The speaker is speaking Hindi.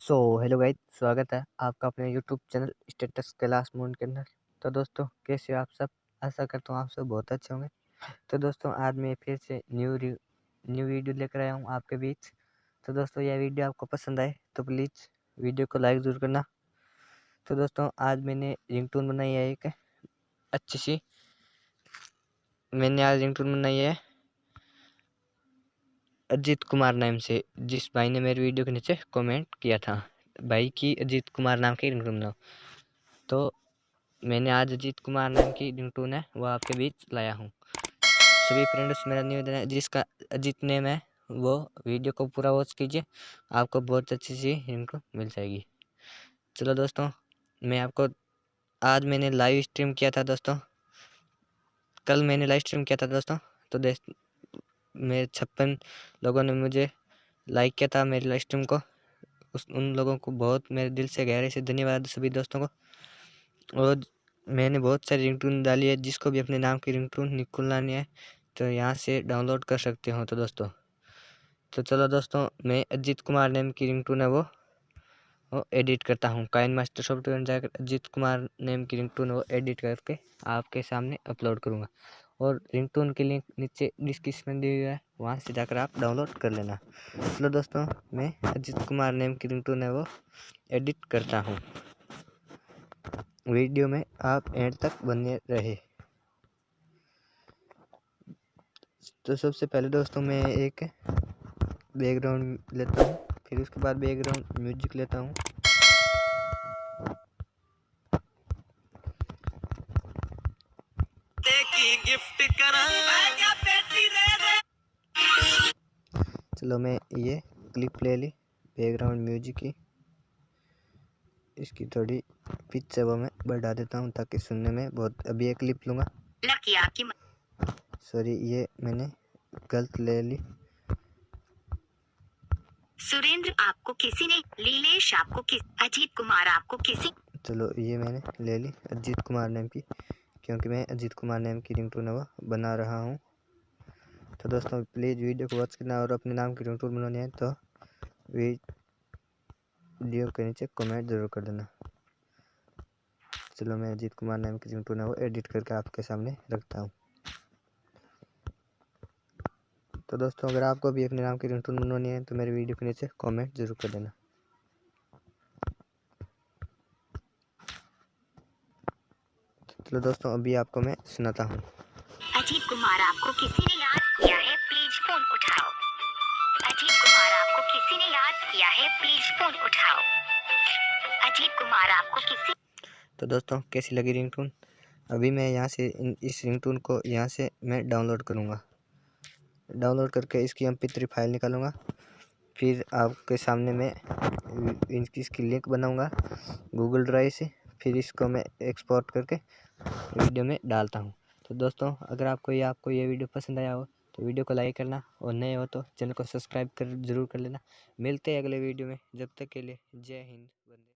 हेलो गाइस, स्वागत है आपका अपने YouTube channel status class moon के अंदर। तो दोस्तों, कैसे हो आप सब? आशा करता हूँ आप सब बहुत अच्छे होंगे। तो दोस्तों, आज मैं फिर से न्यू वीडियो लेकर आया हूँ आपके बीच। तो दोस्तों, यह वीडियो आपको पसंद आए तो प्लीज़ वीडियो को लाइक ज़रूर करना। तो दोस्तों, आज मैंने रिंगटोन बनाई है एक अच्छी सी। मैंने आज रिंगटोन बनाई है अजीत कुमार नाम से, जिस भाई ने मेरे वीडियो के नीचे कमेंट किया था भाई की अजीत कुमार नाम की रिंगटोन बनाओ। तो मैंने आज अजीत कुमार नाम की रिंगटोन है वो आपके बीच लाया हूँ। सभी फ्रेंड्स, मेरा निवेदन है जिसका अजीत नेम है वो वीडियो को पूरा वॉच कीजिए, आपको बहुत अच्छी सी रिंगटोन मिल जाएगी। चलो दोस्तों, मैं आपको आज मैंने लाइव स्ट्रीम किया था दोस्तों, कल मैंने लाइव स्ट्रीम किया था दोस्तों। तो मेरे 56 लोगों ने मुझे लाइक किया था मेरी लाइव स्ट्रीम को। उन लोगों को बहुत मेरे दिल से गहरे से धन्यवाद सभी दोस्तों को। और मैंने बहुत सारी रिंगटोन डाली है, जिसको भी अपने नाम की रिंगटोन निकालनी है तो यहाँ से डाउनलोड कर सकते हो। तो दोस्तों, तो चलो दोस्तों, मैं अजीत कुमार नेम की रिंगटोन है वो एडिट करता हूँ। काइन मास्टर सॉफ्टवेयर में जाकर अजीत कुमार नेम की रिंगटोन वो एडिट करके आपके सामने अपलोड करूँगा। और रिंगटोन की लिंक नीचे डिस्क्रिप्शन दी हुई है, वहाँ से जाकर आप डाउनलोड कर लेना। चलो दोस्तों, मैं अजीत कुमार नेम की रिंगटोन है वो एडिट करता हूँ। वीडियो में आप एंड तक बने रहे। तो सबसे पहले दोस्तों, मैं एक बैकग्राउंड लेता हूँ, फिर उसके बाद बैकग्राउंड म्यूजिक लेता हूँ। चलो, मैं ये क्लिप ले ली बैकग्राउंड म्यूजिक की। इसकी थोड़ी पिच है वो मैं बढ़ा देता हूँ ताकि सुनने में बहुत। अभी एक क्लिप लूँगा, सॉरी ये मैंने गलत ले ली। सुरेंद्र आपको किसी ने, लीलेश आपको अजीत कुमार आपको किसी। चलो, ये मैंने ले ली अजीत कुमार नेम की, क्योंकि मैं अजीत कुमार नेम की रिंगटोन है वो बना रहा हूँ। तो दोस्तों, प्लीज़ वीडियो को वॉच करना और अपने नाम की रिंगटोन बनानी है तो वीडियो के नीचे कमेंट जरूर कर देना। चलो, मैं अजीत कुमार नाम की रिंगटोन है वो एडिट करके आपके सामने रखता हूँ। तो दोस्तों, अगर आपको भी अपने नाम की रिंगटोन बनवानी है तो मेरे वीडियो के नीचे कमेंट जरूर कर देना। चलो दोस्तों, अभी आपको मैं सुनाता हूँ। अजीत कुमार आपको किसी ने याद किया है, प्लीज फोन उठाओ। अजीत कुमार आपको किसी ने याद किया है, प्लीज फोन उठाओ। अजीत कुमार आपको किसी। तो दोस्तों, कैसी लगी रिंगटोन? अभी मैं यहाँ से इस रिंगटोन को यहाँ से मैं डाउनलोड करूँगा। डाउनलोड करके इसकी MP3 फाइल निकालूंगा। फिर आपके सामने मैं इसकी लिंक बनाऊंगा गूगल ड्राइव से। फिर इसको मैं एक्सपोर्ट करके वीडियो में डालता हूं। तो दोस्तों, अगर आपको ये वीडियो पसंद आया हो तो वीडियो को लाइक करना, और नए हो तो चैनल को सब्सक्राइब जरूर कर लेना। मिलते हैं अगले वीडियो में, जब तक के लिए जय हिंद, वंदे।